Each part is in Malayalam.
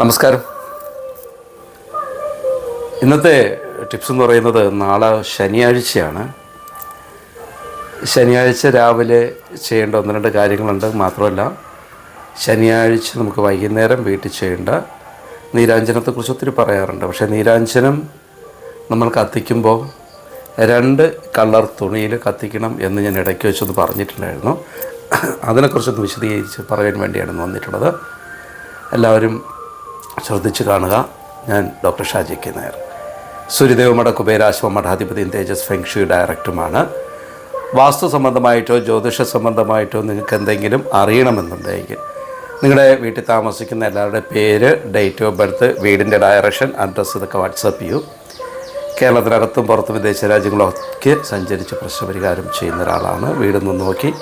നമസ്കാരം. ഇന്നത്തെ ടിപ്സ് എന്ന് പറയുന്നത് നാളെ ശനിയാഴ്ചയാണ്. ശനിയാഴ്ച രാവിലെ ചെയ്യേണ്ട ഒന്ന് രണ്ട് കാര്യങ്ങളുണ്ട്. മാത്രമല്ല ശനിയാഴ്ച നമുക്ക് വൈകുന്നേരം വീട്ടിൽ ചെയ്യേണ്ട നീരാഞ്ജനത്തെക്കുറിച്ച് ഒത്തിരി പറയാറുണ്ട്. പക്ഷേ നീരാഞ്ജനം നമ്മൾ കത്തിക്കുമ്പോൾ 2 കളർ തുണിയിൽ കത്തിക്കണം എന്ന് ഞാൻ ഇടയ്ക്ക് വെച്ചൊന്ന് പറഞ്ഞിട്ടുണ്ടായിരുന്നു. അതിനെക്കുറിച്ചൊന്ന് വിശദീകരിച്ച് പറയാൻ വേണ്ടിയാണ് വന്നിട്ടുള്ളത്. എല്ലാവരും ശ്രദ്ധിച്ച് കാണുക. ഞാൻ ഡോക്ടർ ഷാജി കെ നായർ, സൂര്യദേവമഠ കുബേരാശ്വ മഠാധിപതിയും തേജസ് ഫെങ് ഷൂയി ഡയറക്ടറുമാണ്. വാസ്തു സംബന്ധമായിട്ടോ ജ്യോതിഷ സംബന്ധമായിട്ടോ നിങ്ങൾക്ക് എന്തെങ്കിലും അറിയണമെന്നുണ്ടെങ്കിൽ നിങ്ങളുടെ വീട്ടിൽ താമസിക്കുന്ന എല്ലാവരുടെ പേര്, ഡേറ്റ് ഓഫ് ബർത്ത്, വീടിൻ്റെ ഡയറക്ഷൻ, അഡ്രസ്സ് ഇതൊക്കെ വാട്സപ്പ് ചെയ്യൂ. കേരളത്തിനകത്തും പുറത്തും വിദേശ രാജ്യങ്ങളൊക്കെ സഞ്ചരിച്ച് പ്രശ്നപരിഹാരം ചെയ്യുന്ന ഒരാളാണ്. വീട് നിന്ന് നോക്കി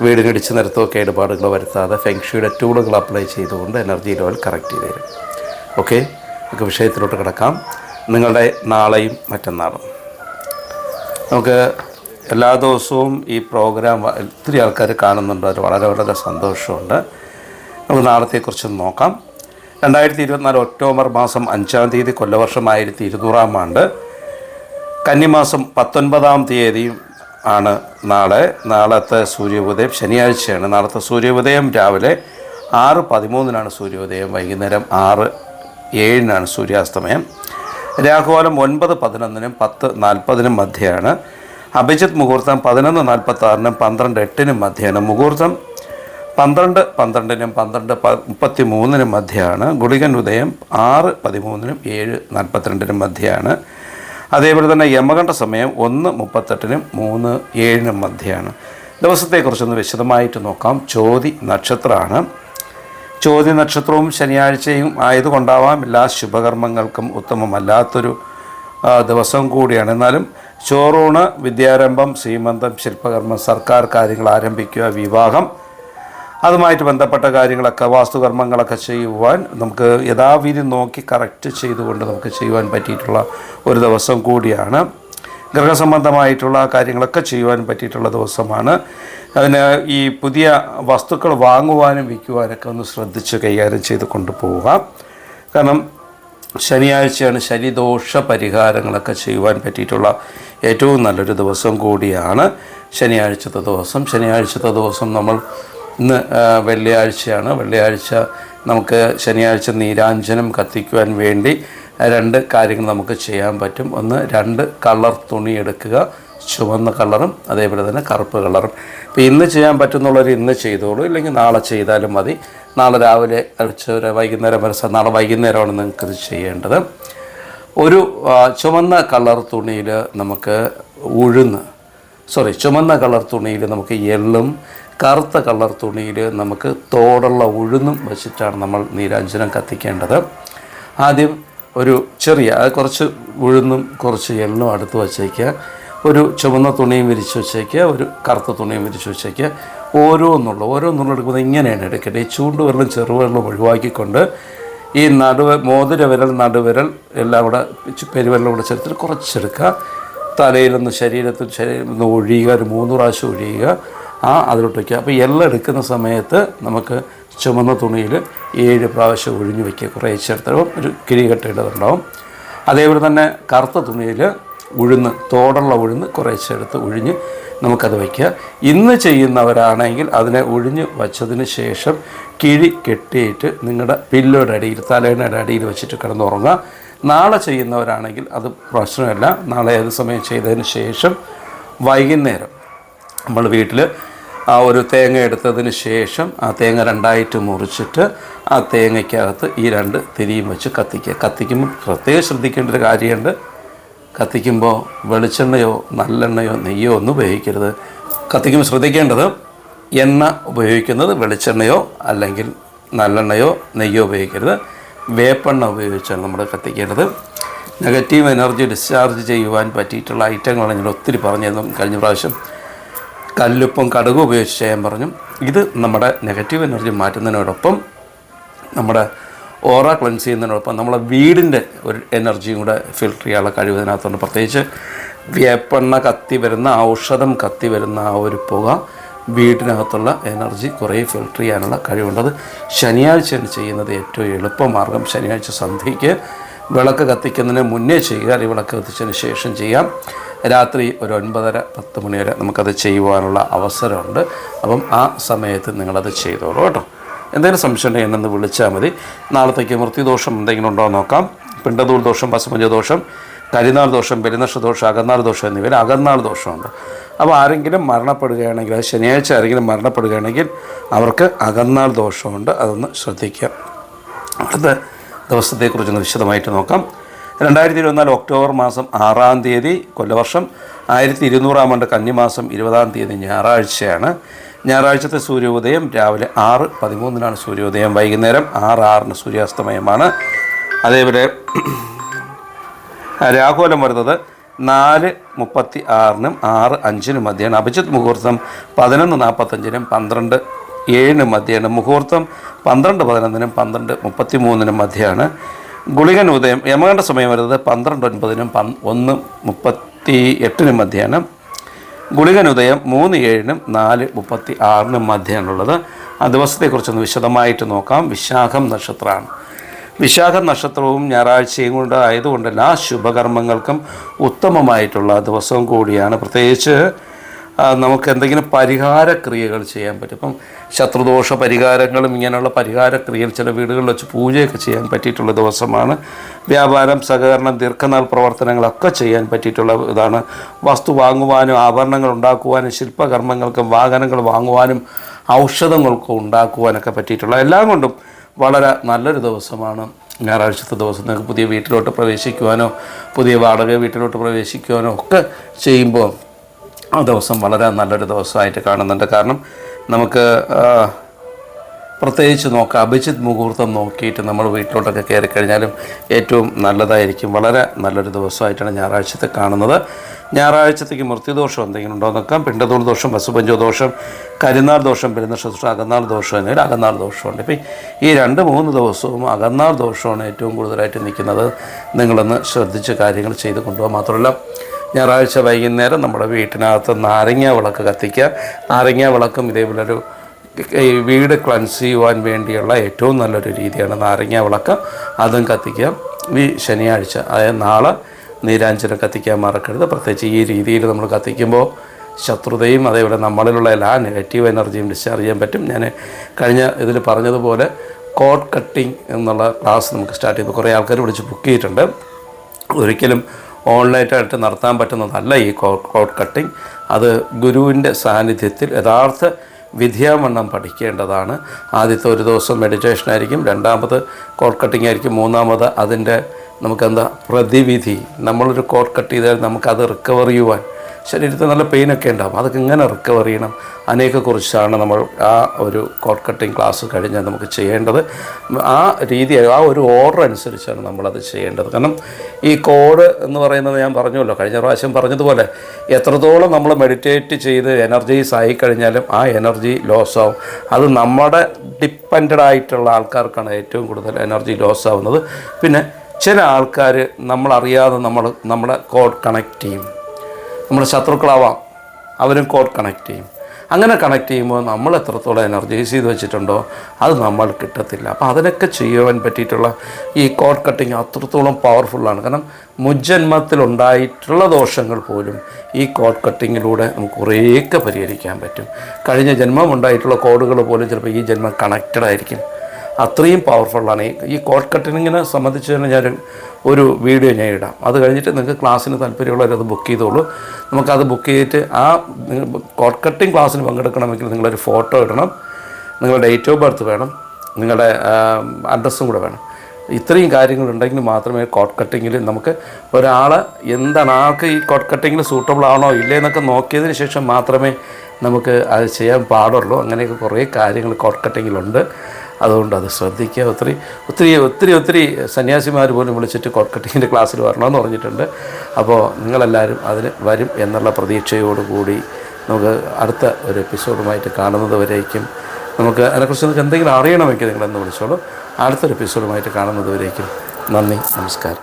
വീടിനിടിച്ച് നിരത്തോ കേടുപാടുകളോ വരുത്താതെ ഫെങ് ഷൂയുടെ ടൂളുകൾ അപ്ലൈ ചെയ്തുകൊണ്ട് എനർജി ലെവൽ കറക്റ്റ് ചെയ്ത് തരും. ഓക്കെ, നമുക്ക് വിഷയത്തിലോട്ട് കിടക്കാം. നിങ്ങളുടെ നാളെയും മറ്റന്നാളും നമുക്ക് എല്ലാ ദിവസവും ഈ പ്രോഗ്രാം ഒത്തിരി ആൾക്കാർ കാണുന്നുണ്ട്. അത് വളരെ വളരെ സന്തോഷമുണ്ട്. നമുക്ക് നാളത്തെക്കുറിച്ച് നോക്കാം. 2024 ഒക്ടോബർ മാസം 5-ാം തീയതി, കൊല്ലവർഷം 1200-ാം ആണ്ട്, കന്നിമാസം 19-ാം തീയതിയും ആണ് നാളത്തെ സൂര്യോദയം. ശനിയാഴ്ചയാണ്. നാളത്തെ സൂര്യോദയം രാവിലെ 6:13-നാണ് സൂര്യോദയം. വൈകുന്നേരം 6:07-നാണ് സൂര്യാസ്തമയം. രാഹുകാലം 9:11-നും 10:40-നും മധ്യയാണ്. അഭിജിത്ത് മുഹൂർത്തം 11:46-നും 12:08-നും മധ്യയാണ്. മുഹൂർത്തം 12:12-നും 12:33-നും മധ്യയാണ്. ഗുളികൻ ഉദയം 6:13-നും 7:42-നും മധ്യയാണ്. അതേപോലെ തന്നെ യമകണ്ഠ സമയം 1:38-നും 3:07-നും മധ്യയാണ്. ദിവസത്തെക്കുറിച്ചൊന്ന് വിശദമായിട്ട് നോക്കാം. ചോതി നക്ഷത്രമാണ്. ചോതി നക്ഷത്രവും ശനിയാഴ്ചയും ആയതുകൊണ്ടാവാം എല്ലാ ശുഭകർമ്മങ്ങൾക്കും ഉത്തമമല്ലാത്തൊരു ദിവസം കൂടിയാണ്. എന്നാലും ചോറൂണ്, വിദ്യാരംഭം, സീമന്തം, ശില്പകർമ്മം, സർക്കാർ കാര്യങ്ങൾ ആരംഭിക്കുക, വിവാഹം, അതുമായിട്ട് ബന്ധപ്പെട്ട കാര്യങ്ങളൊക്കെ, വാസ്തുകർമ്മങ്ങളൊക്കെ ചെയ്യുവാൻ നമുക്ക് യഥാവിധി നോക്കി കറക്റ്റ് ചെയ്തുകൊണ്ട് നമുക്ക് ചെയ്യുവാൻ പറ്റിയിട്ടുള്ള ഒരു ദിവസം കൂടിയാണ്. ഗൃഹസംബന്ധമായിട്ടുള്ള കാര്യങ്ങളൊക്കെ ചെയ്യുവാൻ പറ്റിയിട്ടുള്ള ദിവസമാണ്. അതിന് ഈ പുതിയ വസ്തുക്കൾ വാങ്ങുവാനും വിൽക്കുവാനൊക്കെ ഒന്ന് ശ്രദ്ധിച്ച് കൈകാര്യം ചെയ്ത് കൊണ്ടുപോവുക. കാരണം ശനിയാഴ്ചയാണ്. ശനിദോഷ പരിഹാരങ്ങളൊക്കെ ചെയ്യുവാൻ പറ്റിയിട്ടുള്ള ഏറ്റവും നല്ലൊരു ദിവസം കൂടിയാണ് ശനിയാഴ്ചത്തെ ദിവസം. നമ്മൾ ഇന്ന് വെള്ളിയാഴ്ചയാണ്. വെള്ളിയാഴ്ച നമുക്ക് ശനിയാഴ്ച നീരാഞ്ജനം കത്തിക്കുവാൻ വേണ്ടി 2 കാര്യങ്ങൾ നമുക്ക് ചെയ്യാൻ പറ്റും. ഒന്ന്, 2 കളർ തുണി എടുക്കുക. ചുവന്ന കളറും അതേപോലെ തന്നെ കറുപ്പ് കളറും. ഇപ്പോൾ ഇന്ന് ചെയ്യാൻ പറ്റുന്നുള്ളവർ ഇന്ന് ചെയ്തോളൂ, ഇല്ലെങ്കിൽ നാളെ ചെയ്താലും മതി. നാളെ രാവിലെ വൈകുന്നേരം വരെ, നാളെ വൈകുന്നേരമാണ് നിങ്ങൾക്കിത് ചെയ്യേണ്ടത്. ഒരു ചുവന്ന കളർ തുണിയിൽ നമുക്ക് ചുവന്ന കളർ തുണിയിൽ നമുക്ക് എള്ളും, കറുത്ത കളർ തുണിയിൽ നമുക്ക് തോടുള്ള ഉഴുന്നും വെച്ചിട്ടാണ് നമ്മൾ നീരാഞ്ജനം കത്തിക്കേണ്ടത്. ആദ്യം ഒരു കുറച്ച് ഉഴുന്നും കുറച്ച് എള്ളും അടുത്ത് വച്ചേക്കുക. ഒരു ചുവന്ന തുണിയും വിരിച്ച് വച്ചേക്കുക, ഒരു കറുത്ത തുണിയും വിരിച്ച് വച്ചേക്കുക. ഓരോന്നുള്ള എടുക്കുമ്പോൾ ഇങ്ങനെയാണ് എടുക്കേണ്ടത്. ഈ ചൂണ്ടുവിരലും ചെറുവിരലും ഒഴിവാക്കിക്കൊണ്ട് ഈ മോതിരവിരൽ, നടുവിരൽ എല്ലാം കൂടെ പെരുവിരലും കൂടെ ചേർത്തിട്ട് കുറച്ചെടുക്കുക. തലയിലൊന്ന് ശരീരത്തിൽ ഒഴിയുക. ഒരു 3 പ്രാവശ്യം ഒഴിയുക. അതിലോട്ട് വയ്ക്കുക. അപ്പോൾ എല്ലാം എടുക്കുന്ന സമയത്ത് നമുക്ക് ചുമന്ന തുണിയിൽ 7 പ്രാവശ്യം ഒഴിഞ്ഞ് വയ്ക്കുക. കുറേശ്ശെടുത്തപ്പോൾ ഒരു കിഴികെട്ടേണ്ടതുണ്ടാവും. അതേപോലെ തന്നെ കറുത്ത തുണിയിൽ തോടുള്ള ഉഴുന്ന് കുറേശ്ശെടുത്ത് ഒഴിഞ്ഞ് നമുക്കത് വയ്ക്കുക. ഇന്ന് ചെയ്യുന്നവരാണെങ്കിൽ അതിനെ ഒഴിഞ്ഞ് വച്ചതിന് ശേഷം കിഴി കെട്ടിയിട്ട് നിങ്ങളുടെ പില്ലോയുടെ അടിയിൽ, തലേയുടെ അടിയിൽ വെച്ചിട്ട് കിടന്നുറങ്ങുക. നാളെ ചെയ്യുന്നവരാണെങ്കിൽ അത് പ്രശ്നമല്ല. നാളെ ഏത് സമയം ചെയ്തതിന് ശേഷം വൈകുന്നേരം നമ്മൾ വീട്ടിൽ ഒരു തേങ്ങ എടുത്തതിന് ശേഷം ആ തേങ്ങ 2ആയിട്ട് മുറിച്ചിട്ട് ആ തേങ്ങയ്ക്കകത്ത് ഈ 2 തിരിയും വെച്ച് കത്തിക്കുക. കത്തിക്കുമ്പോൾ പ്രത്യേകം ശ്രദ്ധിക്കേണ്ട ഒരു കാര്യമുണ്ട്. കത്തിക്കുമ്പോൾ വെളിച്ചെണ്ണയോ നല്ലെണ്ണയോ നെയ്യോ ഒന്നും ഉപയോഗിക്കരുത്. കത്തിക്കുമ്പോൾ ശ്രദ്ധിക്കേണ്ടത്, എണ്ണ ഉപയോഗിക്കുന്നത് വെളിച്ചെണ്ണയോ അല്ലെങ്കിൽ നല്ലെണ്ണയോ നെയ്യോ ഉപയോഗിക്കരുത്. വേപ്പെണ്ണ ഉപയോഗിച്ചാണ് നമ്മൾ കത്തിക്കേണ്ടത്. നെഗറ്റീവ് എനർജി ഡിസ്ചാർജ് ചെയ്യുവാൻ പറ്റിയിട്ടുള്ള ഐറ്റങ്ങളാണ് ഞാൻ ഒത്തിരി പറഞ്ഞതും. കഴിഞ്ഞ പ്രാവശ്യം കല്ലുപ്പും കടുകും ഉപയോഗിച്ച് ചെയ്യാൻ പറഞ്ഞു. ഇത് നമ്മുടെ നെഗറ്റീവ് എനർജി മാറ്റുന്നതിനോടൊപ്പം നമ്മുടെ ഓറ ക്ലെൻസ് ചെയ്യുന്നതിനോടൊപ്പം നമ്മളെ വീടിൻ്റെ ഒരു എനർജിയും കൂടെ ഫിൽട്ടർ ചെയ്യാനുള്ള കഴിവ് ഇതിനകത്തുണ്ട്. പ്രത്യേകിച്ച് വേപ്പെണ്ണ കത്തി വരുന്ന, ഔഷധം കത്തി വരുന്ന ആ ഒരു പുക വീടിനകത്തുള്ള എനർജി കുറേ ഫിൽട്ടർ ചെയ്യാനുള്ള കഴിവുണ്ട്. അത് ശനിയാഴ്ചയാണ് ചെയ്യുന്നത് ഏറ്റവും എളുപ്പമാർഗ്ഗം. ശനിയാഴ്ച സന്ധ്യയ്ക്ക് വിളക്ക് കത്തിക്കുന്നതിന് മുന്നേ ചെയ്യുക, അല്ലെങ്കിൽ വിളക്ക് കത്തിച്ചതിന് ശേഷം ചെയ്യാം. രാത്രി ഒരു 9:30-10 മണി വരെ നമുക്കത് ചെയ്യുവാനുള്ള അവസരമുണ്ട്. അപ്പം ആ സമയത്ത് നിങ്ങളത് ചെയ്തോളൂ കേട്ടോ. എന്തെങ്കിലും സംശയം ഉണ്ടെങ്കിൽ എന്നെ വിളിച്ചാൽ മതി. നാളത്തേക്ക് മൃത്യുദോഷം എന്തെങ്കിലും ഉണ്ടോ എന്ന് നോക്കാം. പിണ്ടതൂർ ദോഷം, പശുപഞ്ച ദോഷം, കരിനാൾ ദോഷം, ബലിനക്ഷ ദോഷം, അകന്നാൾ ദോഷം എന്നിവയിൽ അകന്നാൾ ദോഷമുണ്ട്. അപ്പോൾ ആരെങ്കിലും മരണപ്പെടുകയാണെങ്കിൽ, അത് ശനിയാഴ്ച ആരെങ്കിലും മരണപ്പെടുകയാണെങ്കിൽ അവർക്ക് അകന്നാൾ ദോഷമുണ്ട്. അതൊന്ന് ശ്രദ്ധിക്കുക. അടുത്ത ദിവസത്തെക്കുറിച്ചൊന്ന് വിശദമായിട്ട് നോക്കാം. 2024 ഒക്ടോബർ മാസം 6-ാം തീയതി കൊല്ലവർഷം 1200 ആണ്ട് കന്നിമാസം 20-ാം തീയതി ഞായറാഴ്ചയാണ്. ഞായറാഴ്ചത്തെ സൂര്യോദയം രാവിലെ 6:13 സൂര്യോദയം, വൈകുന്നേരം 6:06 സൂര്യാസ്തമയമാണ്. അതേപോലെ രാഹുലം വരുന്നത് 4:36 6:05 മധ്യയാണ്. അഭിജിത്ത് മുഹൂർത്തം 11:45 12:07 മധ്യയാണ്. മുഹൂർത്തം 12:11 12:33 മധ്യയാണ്. ഗുളികൻ ഉദയം യമകണ്ഠ സമയം വരുന്നത് 12:09 1:38 മധ്യയാണ്. ഗുളികൻ ഉദയം 3:07 4:36 മധ്യയാണുള്ളത്. ആ ദിവസത്തെക്കുറിച്ചൊന്ന് വിശദമായിട്ട് നോക്കാം. വിശാഖം നക്ഷത്രമാണ്. വിശാഖം നക്ഷത്രവും ഞായറാഴ്ചയും കൊണ്ട് ആയതുകൊണ്ട് എല്ലാ ശുഭകർമ്മങ്ങൾക്കും ഉത്തമമായിട്ടുള്ള ദിവസവും കൂടിയാണ്. പ്രത്യേകിച്ച് നമുക്ക് എന്തെങ്കിലും പരിഹാരക്രിയകൾ ചെയ്യാൻ പറ്റും. ഇപ്പം ശത്രുദോഷ പരിഹാരങ്ങളും ഇങ്ങനെയുള്ള പരിഹാരക്രിയകൾ ചില വീടുകളിൽ വെച്ച് പൂജയൊക്കെ ചെയ്യാൻ പറ്റിയിട്ടുള്ള ദിവസമാണ്. വ്യാപാരം, സഹകരണം, ദീർഘനാൾ പ്രവർത്തനങ്ങളൊക്കെ ചെയ്യാൻ പറ്റിയിട്ടുള്ള ഇതാണ്. വസ്തു വാങ്ങുവാനും ആഭരണങ്ങൾ ഉണ്ടാക്കുവാനും ശില്പകർമ്മങ്ങൾക്കും വാഹനങ്ങൾ വാങ്ങുവാനും ഔഷധങ്ങൾക്കും ഉണ്ടാക്കുവാനൊക്കെ പറ്റിയിട്ടുള്ള എല്ലാം കൊണ്ടും വളരെ നല്ലൊരു ദിവസമാണ് ഞായറാഴ്ചത്തെ ദിവസം. നിങ്ങൾക്ക് പുതിയ വീട്ടിലോട്ട് പ്രവേശിക്കുവാനോ പുതിയ വാടക വീട്ടിലോട്ട് പ്രവേശിക്കുവാനോ ഒക്കെ ചെയ്യുമ്പോൾ ആ ദിവസം വളരെ നല്ലൊരു ദിവസമായിട്ട് കാണുന്നുണ്ട്. കാരണം നമുക്ക് പ്രത്യേകിച്ച് നോക്കാം, അഭിജിത്ത് മുഹൂർത്തം നോക്കിയിട്ട് നമ്മൾ വീട്ടിലോട്ടൊക്കെ കയറി കഴിഞ്ഞാലും ഏറ്റവും നല്ലതായിരിക്കും. വളരെ നല്ലൊരു ദിവസമായിട്ടാണ് ഞായറാഴ്ചത്തെ കാണുന്നത്. ഞായറാഴ്ചത്തേക്ക് മൃത്യുദോഷം എന്തെങ്കിലും ഉണ്ടോ നോക്കാം. പിണ്ടതൂർ ദോഷം, പശുപഞ്ചോ ദോഷം, കരിനാൾ ദോഷം, ബലിനക്ഷ ദോഷം, അകന്നാൾ ദോഷം എന്നിവയിൽ അകന്നാൾ ദോഷമുണ്ട്. ഇപ്പം ഈ 2-3 ദിവസവും അകന്നാൾ ദോഷമാണ് ഏറ്റവും കൂടുതലായിട്ട് നിൽക്കുന്നത്. നിങ്ങളൊന്ന് ശ്രദ്ധിച്ച് കാര്യങ്ങൾ ചെയ്ത് കൊണ്ടുപോകാൻ. മാത്രമല്ല ഞായറാഴ്ച വൈകുന്നേരം നമ്മുടെ വീട്ടിനകത്ത് നാരങ്ങ വിളക്ക് കത്തിക്കുക. നാരങ്ങ വിളക്കും ഇതേപോലൊരു ഈ വീട് ക്ലൻസ് ചെയ്യുവാൻ വേണ്ടിയുള്ള ഏറ്റവും നല്ലൊരു രീതിയാണ് നാരങ്ങ വിളക്ക്. അതും കത്തിക്കുക. ഈ ശനിയാഴ്ച അതായത് നാളെ നീരാഞ്ജനം കത്തിക്കാൻ മറക്കരുത്. പ്രത്യേകിച്ച് ഈ രീതിയിൽ നമ്മൾ കത്തിക്കുമ്പോൾ ശത്രുതയും അതേപോലെ നമ്മളിലുള്ള എല്ലാ നെഗറ്റീവ് എനർജിയും ഡിസ്ചാർജ് ചെയ്യാൻ പറ്റും. ഞാൻ കഴിഞ്ഞ ഇതിൽ പറഞ്ഞതുപോലെ കോഡ് കട്ടിങ് എന്നുള്ള ക്ലാസ് നമുക്ക് സ്റ്റാർട്ട് ചെയ്തു. കുറേ ആൾക്കാർ വിളിച്ച് ബുക്ക് ചെയ്തിട്ടുണ്ട്. ഒരിക്കലും ഓൺലൈനായിട്ട് നടത്താൻ പറ്റുന്നതല്ല ഈ കോഡ് കട്ടിങ്. അത് ഗുരുവിൻ്റെ സാന്നിധ്യത്തിൽ യഥാർത്ഥ വിദ്യാവണ്ണം പഠിക്കേണ്ടതാണ്. ആദ്യത്തെ ഒരു ദിവസം മെഡിറ്റേഷൻ ആയിരിക്കും, രണ്ടാമത് കോഡ് കട്ടിങ് ആയിരിക്കും, മൂന്നാമത് അതിൻ്റെ നമുക്കെന്താ പ്രതിവിധി. നമ്മളൊരു കോഡ് കട്ട് ചെയ്താൽ നമുക്കത് റിക്കവർ ചെയ്യുവാൻ ശരീരത്തിൽ നല്ല പെയിനൊക്കെ ഉണ്ടാകും. അതൊക്കെ ഇങ്ങനെ റിക്കവർ ചെയ്യണം അതിനെക്കുറിച്ചാണ് നമ്മൾ ആ ഒരു കോഡ് കട്ടിങ് ക്ലാസ് കഴിഞ്ഞാൽ നമുക്ക് ചെയ്യേണ്ടത്. ആ രീതി ആ ഒരു ഓർഡർ അനുസരിച്ചാണ് നമ്മളത് ചെയ്യേണ്ടത്. കാരണം ഈ കോഡ് എന്ന് പറയുന്നത് ഞാൻ പറഞ്ഞല്ലോ, കഴിഞ്ഞ പ്രാവശ്യം പറഞ്ഞതുപോലെ എത്രത്തോളം നമ്മൾ മെഡിറ്റേറ്റ് ചെയ്ത് എനർജീസ് ആയിക്കഴിഞ്ഞാലും ആ എനർജി ലോസ് ആവും. അത് നമ്മുടെ ഡിപ്പെൻഡഡ് ആയിട്ടുള്ള ആൾക്കാർക്കാണ് ഏറ്റവും കൂടുതൽ എനർജി ലോസ് ആവുന്നത്. പിന്നെ ചില ആൾക്കാർ നമ്മളറിയാതെ നമ്മുടെ കോഡ് കണക്റ്റ് ചെയ്യും. നമ്മുടെ ശത്രുക്കളാവാം, അവരും കോഡ് കണക്റ്റ് ചെയ്യും. അങ്ങനെ കണക്ട് ചെയ്യുമ്പോൾ നമ്മൾ എത്രത്തോളം എനർജൈസ് ചെയ്ത് വെച്ചിട്ടുണ്ടോ അത് നമ്മൾ കിട്ടത്തില്ല. അപ്പോൾ അതിനൊക്കെ ചെയ്യുവാൻ പറ്റിയിട്ടുള്ള ഈ കോഡ് കട്ടിങ് അത്രത്തോളം പവർഫുള്ളാണ്. കാരണം മുജ്ജന്മത്തിലുണ്ടായിട്ടുള്ള ദോഷങ്ങൾ പോലും ഈ കോഡ് കട്ടിങ്ങിലൂടെ നമുക്ക് കുറേയൊക്കെ പരിഹരിക്കാൻ പറ്റും. കഴിഞ്ഞ ജന്മം ഉണ്ടായിട്ടുള്ള കോഡുകൾ പോലും ചിലപ്പോൾ ഈ ജന്മം കണക്റ്റഡ് ആയിരിക്കും. അത്രയും പവർഫുള്ളാണ് ഈ കോഡ് കട്ടിങ്ങിനെ സംബന്ധിച്ച് തന്നെ ഞാൻ ഒരു വീഡിയോ ഞാൻ ഇടാം. അത് കഴിഞ്ഞിട്ട് നിങ്ങൾക്ക് ക്ലാസ്സിന് താല്പര്യമുള്ളവരത് ബുക്ക് ചെയ്തോളൂ. നമുക്കത് ബുക്ക് ചെയ്തിട്ട് ആ കോഡ് കട്ടിങ് ക്ലാസ്സിന് പങ്കെടുക്കണമെങ്കിൽ നിങ്ങളൊരു ഫോട്ടോ ഇടണം, നിങ്ങളുടെ ഡേറ്റ് ഓഫ് ബർത്ത് വേണം, നിങ്ങളുടെ അഡ്രസ്സും കൂടെ വേണം. ഇത്രയും കാര്യങ്ങളുണ്ടെങ്കിൽ മാത്രമേ കോഡ് കട്ടിങ്ങിൽ നമുക്ക് ഒരാൾ എന്താണ് ആൾക്ക് ഈ കോഡ് കട്ടിങ്ങിൽ സൂട്ടബിൾ ആണോ ഇല്ലേ എന്നൊക്കെ നോക്കിയതിന് ശേഷം മാത്രമേ നമുക്ക് അത് ചെയ്യാൻ പാടുള്ളൂ. അങ്ങനെയൊക്കെ കുറേ കാര്യങ്ങൾ കോഡ് കട്ടിങ്ങിലുണ്ട്. അതുകൊണ്ട് അത് ശ്രദ്ധിക്കുക. ഒത്തിരി സന്യാസിമാർ പോലും വിളിച്ചിട്ട് കോഡ് കട്ടിങ്ങിൻ്റെ ക്ലാസ്സിൽ വരണമെന്ന് പറഞ്ഞിട്ടുണ്ട്. അപ്പോൾ നിങ്ങളെല്ലാവരും അതിന് വരും എന്നുള്ള പ്രതീക്ഷയോടുകൂടി നമുക്ക് അടുത്ത ഒരു എപ്പിസോഡുമായിട്ട് കാണുന്നത് വരേക്കും നമുക്ക് അതിനെക്കുറിച്ച് നിങ്ങൾക്ക് എന്തെങ്കിലും അറിയണമെങ്കിൽ നിങ്ങളെന്ന് വിളിച്ചോളൂ. അടുത്തൊരു എപ്പിസോഡുമായിട്ട് കാണുന്നത് വരേക്കും നന്ദി, നമസ്കാരം.